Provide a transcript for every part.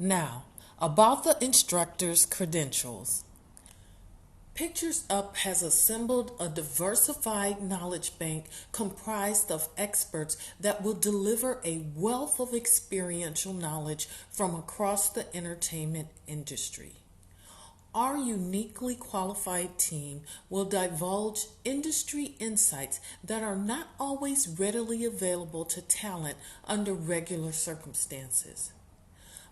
Now, about the instructor's credentials. Pictures Up has assembled a diversified knowledge bank comprised of experts that will deliver a wealth of experiential knowledge from across the entertainment industry. Our uniquely qualified team will divulge industry insights that are not always readily available to talent under regular circumstances.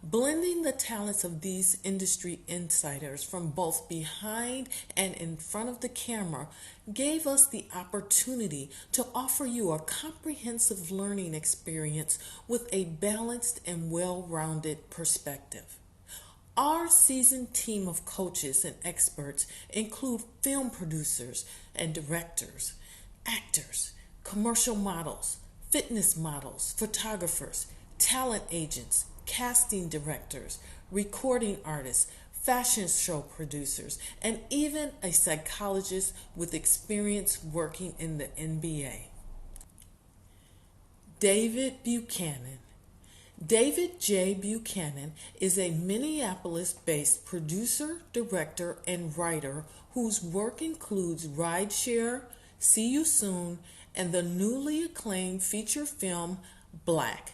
Blending the talents of these industry insiders from both behind and in front of the camera gave us the opportunity to offer you a comprehensive learning experience with a balanced and well-rounded perspective. Our seasoned team of coaches and experts include film producers and directors, actors, commercial models, fitness models, photographers, talent agents, casting directors, recording artists, fashion show producers, and even a psychologist with experience working in the NBA. David Buchanan. David J. Buchanan is a Minneapolis-based producer, director, and writer whose work includes Rideshare, See You Soon, and the newly acclaimed feature film Black,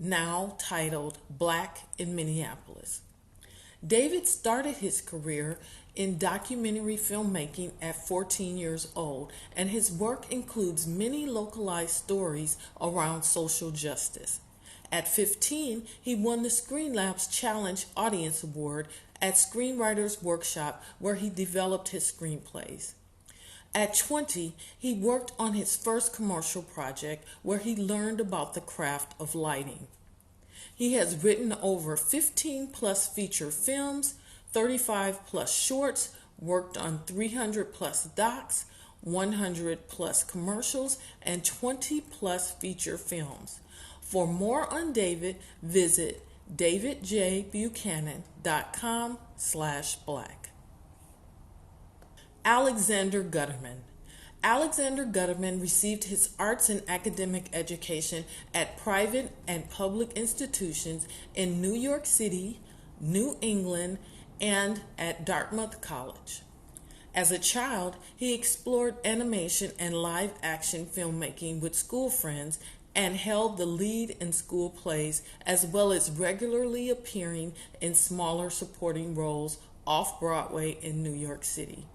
now titled Black in Minneapolis. David started his career in documentary filmmaking at 14 years old, and his work includes many localized stories around social justice. At 15, he won the Screen Labs Challenge Audience Award at Screenwriters Workshop, where he developed his screenplays. At 20, he worked on his first commercial project where he learned about the craft of lighting. He has written over 15 plus feature films, 35 plus shorts, worked on 300 plus docs, 100 plus commercials, and 20 plus feature films. For more on David, visit davidjbuchanan.com/black. Alexander Gutterman. Alexander Gutterman received his arts and academic education at private and public institutions in New York City, New England, and at Dartmouth College. As a child, he explored animation and live-action filmmaking with school friends and held the lead in school plays, as well as regularly appearing in smaller supporting roles off-Broadway in New York City.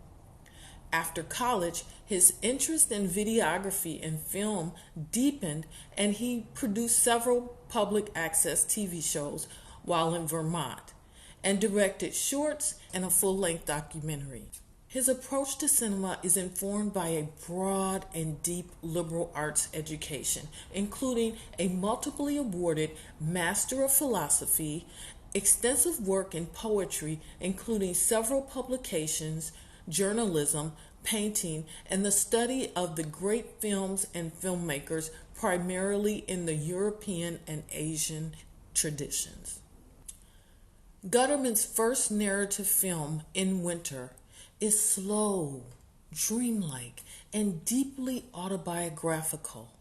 After college, his interest in videography and film deepened, and he produced several public access TV shows while in Vermont, and directed shorts and a full-length documentary. His approach to cinema is informed by a broad and deep liberal arts education, including a multiply awarded Master of Philosophy, extensive work in poetry, including several publications, journalism, painting, and the study of the great films and filmmakers, primarily in the European and Asian traditions. Gutterman's first narrative film, In Winter, is slow, dreamlike, and deeply autobiographical.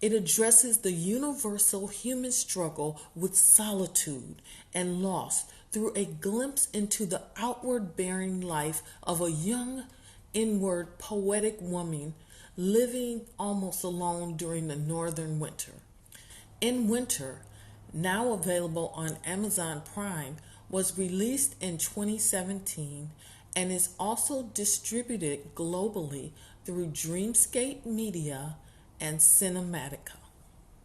It addresses the universal human struggle with solitude and loss through a glimpse into the outward-bearing life of a young, inward, poetic woman living almost alone during the northern winter. In Winter, now available on Amazon Prime, was released in 2017 and is also distributed globally through Dreamscape Media and Cinematica.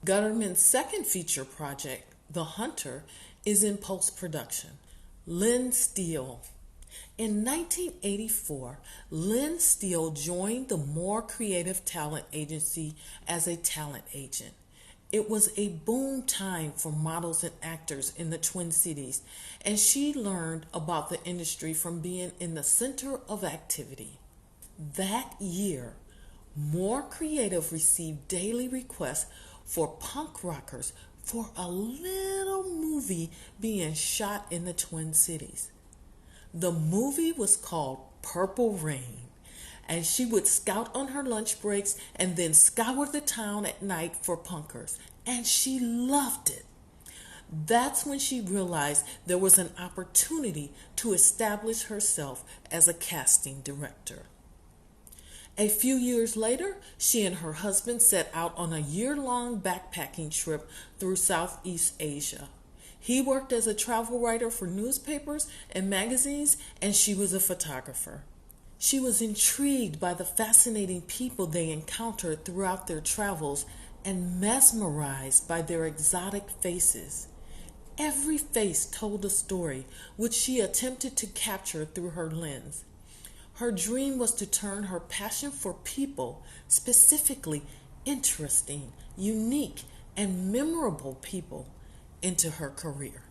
Gutterman's second feature project, The Hunter, is in post-production. Lynn Steele. In 1984, Lynn Steele joined the More Creative Talent Agency as a talent agent. It was a boom time for models and actors in the Twin Cities, and she learned about the industry from being in the center of activity. That year, More Creative received daily requests for punk rockers for a little movie being shot in the Twin Cities. The movie was called Purple Rain, and she would scout on her lunch breaks and then scour the town at night for punkers, and she loved it. That's when she realized there was an opportunity to establish herself as a casting director. A few years later, she and her husband set out on a year-long backpacking trip through Southeast Asia. He worked as a travel writer for newspapers and magazines, and she was a photographer. She was intrigued by the fascinating people they encountered throughout their travels and mesmerized by their exotic faces. Every face told a story which she attempted to capture through her lens. Her dream was to turn her passion for people, specifically interesting, unique, and memorable people, into her career.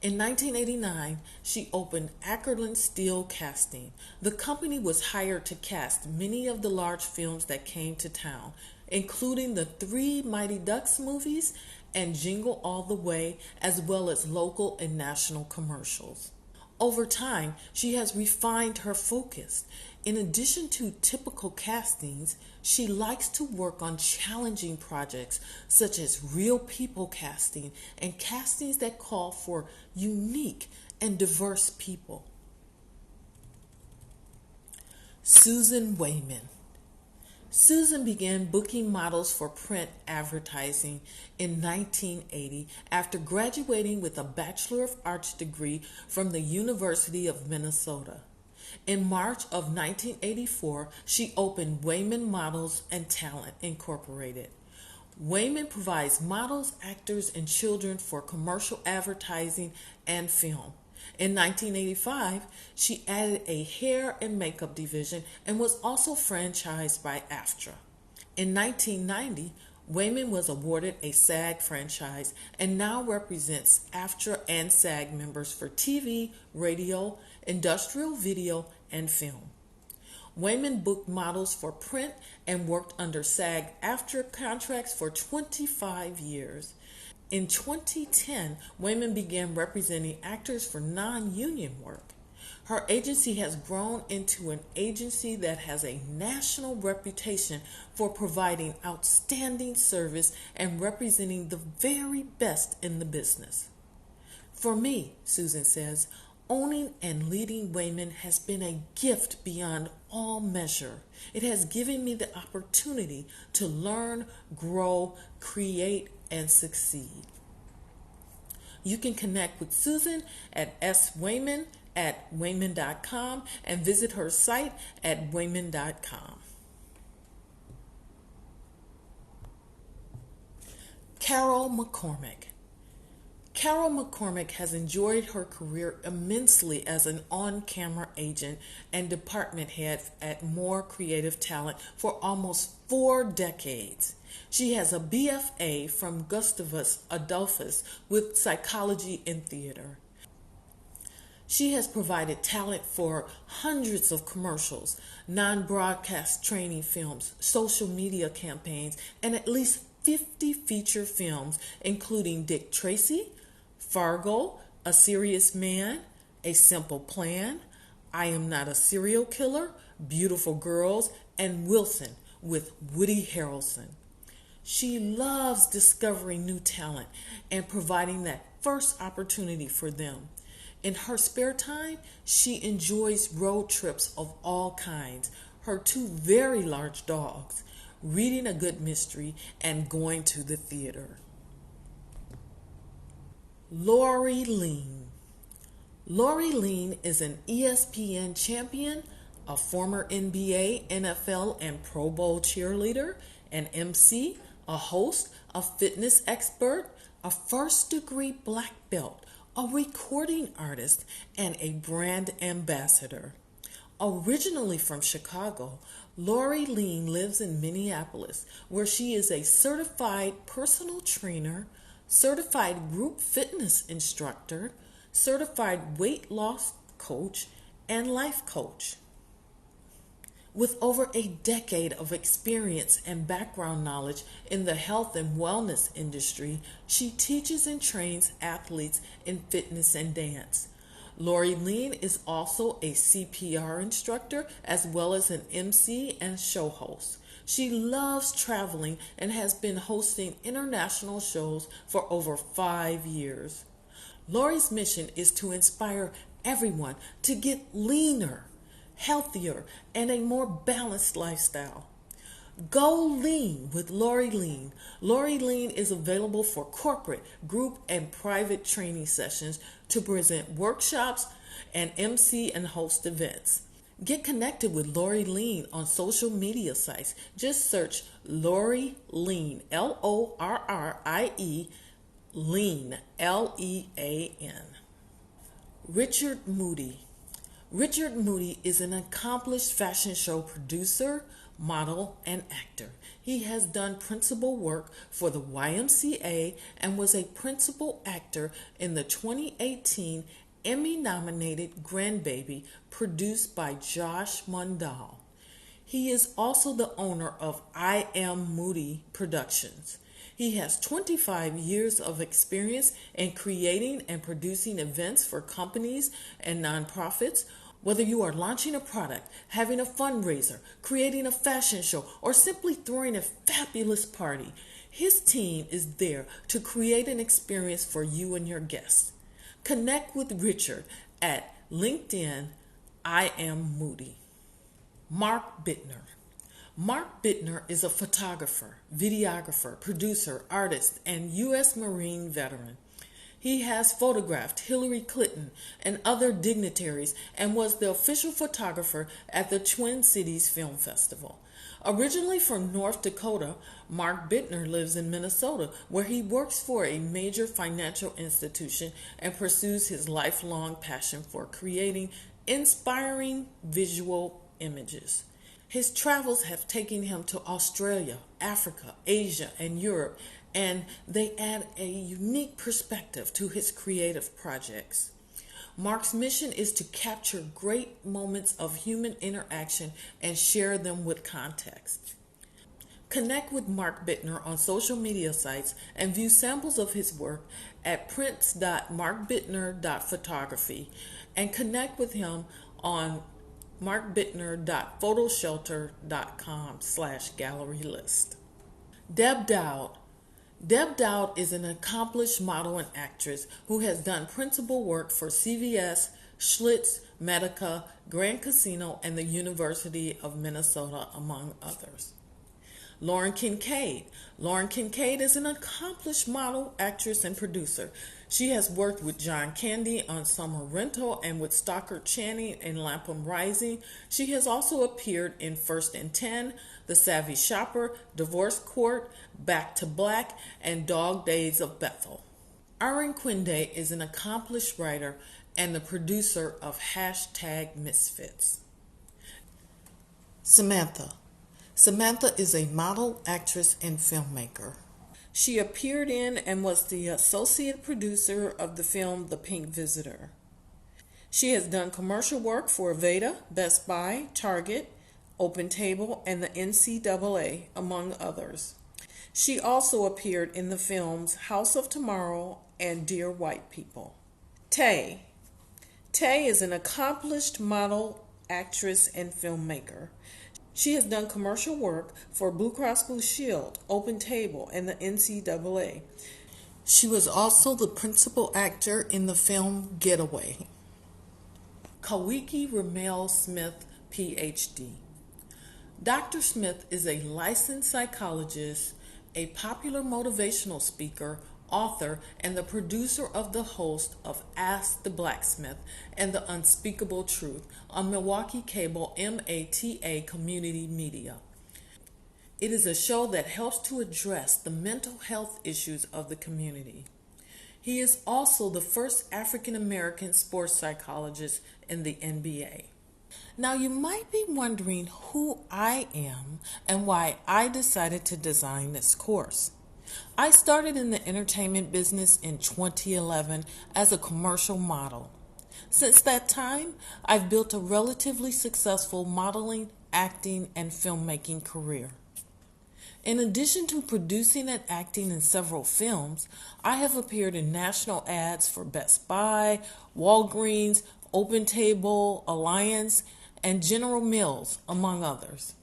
In 1989, she opened Ackerland Steel Casting. The company was hired to cast many of the large films that came to town, including the 3 Mighty Ducks movies and Jingle All the Way, as well as local and national commercials. Over time, she has refined her focus. In addition to typical castings, she likes to work on challenging projects such as real people casting and castings that call for unique and diverse people. Susan Wayman. Susan began booking models for print advertising in 1980 after graduating with a Bachelor of Arts degree from the University of Minnesota. In March of 1984, she opened Wayman Models and Talent Incorporated. Wayman provides models, actors, and children for commercial advertising and film. In 1985, she added a hair and makeup division and was also franchised by AFTRA. In 1990, Wayman was awarded a SAG franchise and now represents AFTRA and SAG members for TV, radio, industrial video, and film. Wayman booked models for print and worked under SAG-AFTRA contracts for 25 years. In 2010, Wayman began representing actors for non-union work. Her agency has grown into an agency that has a national reputation for providing outstanding service and representing the very best in the business. For me, Susan says, owning and leading Wayman has been a gift beyond all measure. It has given me the opportunity to learn, grow, create, and succeed. You can connect with Susan at swayman@wayman.com and visit her site at wayman.com. Carol McCormick. Carol McCormick has enjoyed her career immensely as an on-camera agent and department head at More Creative Talent for almost 4 decades. She has a BFA from Gustavus Adolphus with psychology and theater. She has provided talent for hundreds of commercials, non-broadcast training films, social media campaigns, and at least 50 feature films, including Dick Tracy, Fargo, A Serious Man, A Simple Plan, I Am Not a Serial Killer, Beautiful Girls, and Wilson with Woody Harrelson. She loves discovering new talent and providing that first opportunity for them. In her spare time, she enjoys road trips of all kinds, her 2 very large dogs, reading a good mystery, and going to the theater. Lori Lean. Lori Lean is an ESPN champion, a former NBA, NFL, and Pro Bowl cheerleader, an MC, a host, a fitness expert, a first-degree black belt, a recording artist, and a brand ambassador. Originally from Chicago, Lori Lean lives in Minneapolis, where she is a certified personal trainer, certified group fitness instructor, certified weight loss coach, and life coach. With over a decade of experience and background knowledge in the health and wellness industry, she teaches and trains athletes in fitness and dance. Lori Lean is also a CPR instructor as well as an MC and show host. She loves traveling and has been hosting international shows for over 5 years. Lori's mission is to inspire everyone to get leaner, healthier, and a more balanced lifestyle. Go Lean with Lori Lean. Lori Lean is available for corporate, group, and private training sessions to present workshops and MC and host events. Get connected with Lori Lean on social media sites. Just search Lori Lean, Lorrie, Lean, Lean. Richard Moody. Richard Moody is an accomplished fashion show producer, model, and actor. He has done principal work for the YMCA and was a principal actor in the 2018 Emmy-nominated Grandbaby produced by Josh Mundell. He is also the owner of I Am Moody Productions. He has 25 years of experience in creating and producing events for companies and nonprofits. Whether you are launching a product, having a fundraiser, creating a fashion show, or simply throwing a fabulous party, his team is there to create an experience for you and your guests. Connect with Richard at LinkedIn, I Am Moody. Mark Bittner. Mark Bittner is a photographer, videographer, producer, artist, and U.S. Marine veteran. He has photographed Hillary Clinton and other dignitaries and was the official photographer at the Twin Cities Film Festival. Originally from North Dakota, Mark Bittner lives in Minnesota, where he works for a major financial institution and pursues his lifelong passion for creating inspiring visual images. His travels have taken him to Australia, Africa, Asia, and Europe, and they add a unique perspective to his creative projects. Mark's mission is to capture great moments of human interaction and share them with context. Connect with Mark Bittner on social media sites and view samples of his work at prints.markbittner.photography and connect with him on markbittner.photoshelter.com/gallery list. Deb Dowd. Deb Dowd is an accomplished model and actress who has done principal work for CVS, Schlitz, Medica, Grand Casino, and the University of Minnesota, among others. Lauren Kincaid. Lauren Kincaid is an accomplished model, actress, and producer. She has worked with John Candy on Summer Rental and with Stockard Channing in Lapham Rising. She has also appeared in First and 10, The Savvy Shopper, Divorce Court, Back to Black, and Dog Days of Bethel. Aaron Quinde is an accomplished writer and the producer of #Misfits. Samantha. Samantha is a model, actress, and filmmaker. She appeared in and was the associate producer of the film The Pink Visitor. She has done commercial work for Aveda, Best Buy, Target, Open Table, and the NCAA, among others. She also appeared in the films House of Tomorrow and Dear White People. Tay. Tay is an accomplished model, actress, and filmmaker. She has done commercial work for Blue Cross Blue Shield, Open Table, and the NCAA. She was also the principal actor in the film Getaway. Kawiki Ramel Smith, PhD. Dr. Smith is a licensed psychologist, a popular motivational speaker, author, and the producer of the host of Ask the Blacksmith and The Unspeakable Truth on Milwaukee Cable MATA Community Media. It is a show that helps to address the mental health issues of the community. He is also the first African American sports psychologist in the NBA. Now you might be wondering who I am and why I decided to design this course. I started in the entertainment business in 2011 as a commercial model. Since that time, I've built a relatively successful modeling, acting, and filmmaking career. In addition to producing and acting in several films, I have appeared in national ads for Best Buy, Walgreens, Open Table, Alliance, and General Mills, among others.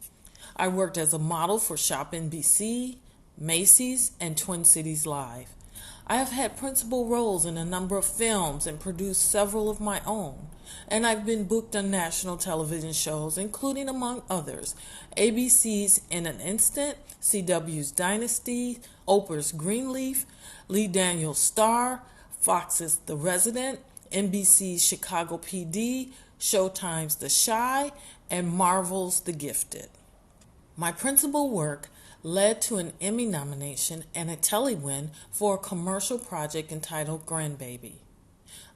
I worked as a model for Shop NBC, Macy's, and Twin Cities Live. I have had principal roles in a number of films and produced several of my own. And I've been booked on national television shows, including, among others, ABC's In an Instant, CW's Dynasty, Oprah's Greenleaf, Lee Daniels' Star, Fox's The Resident, NBC's Chicago PD, Showtime's The Chi, and Marvel's The Gifted. My principal work led to an Emmy nomination and a Telly win for a commercial project entitled Grandbaby.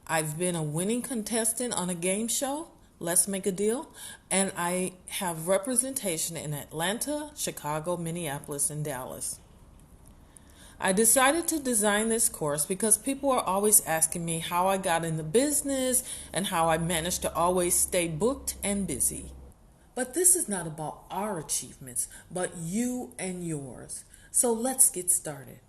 I've been a winning contestant on a game show, Let's Make a Deal, and I have representation in Atlanta, Chicago, Minneapolis, and Dallas. I decided to design this course because people are always asking me how I got in the business and how I managed to always stay booked and busy. But this is not about our achievements, but you and yours. So let's get started.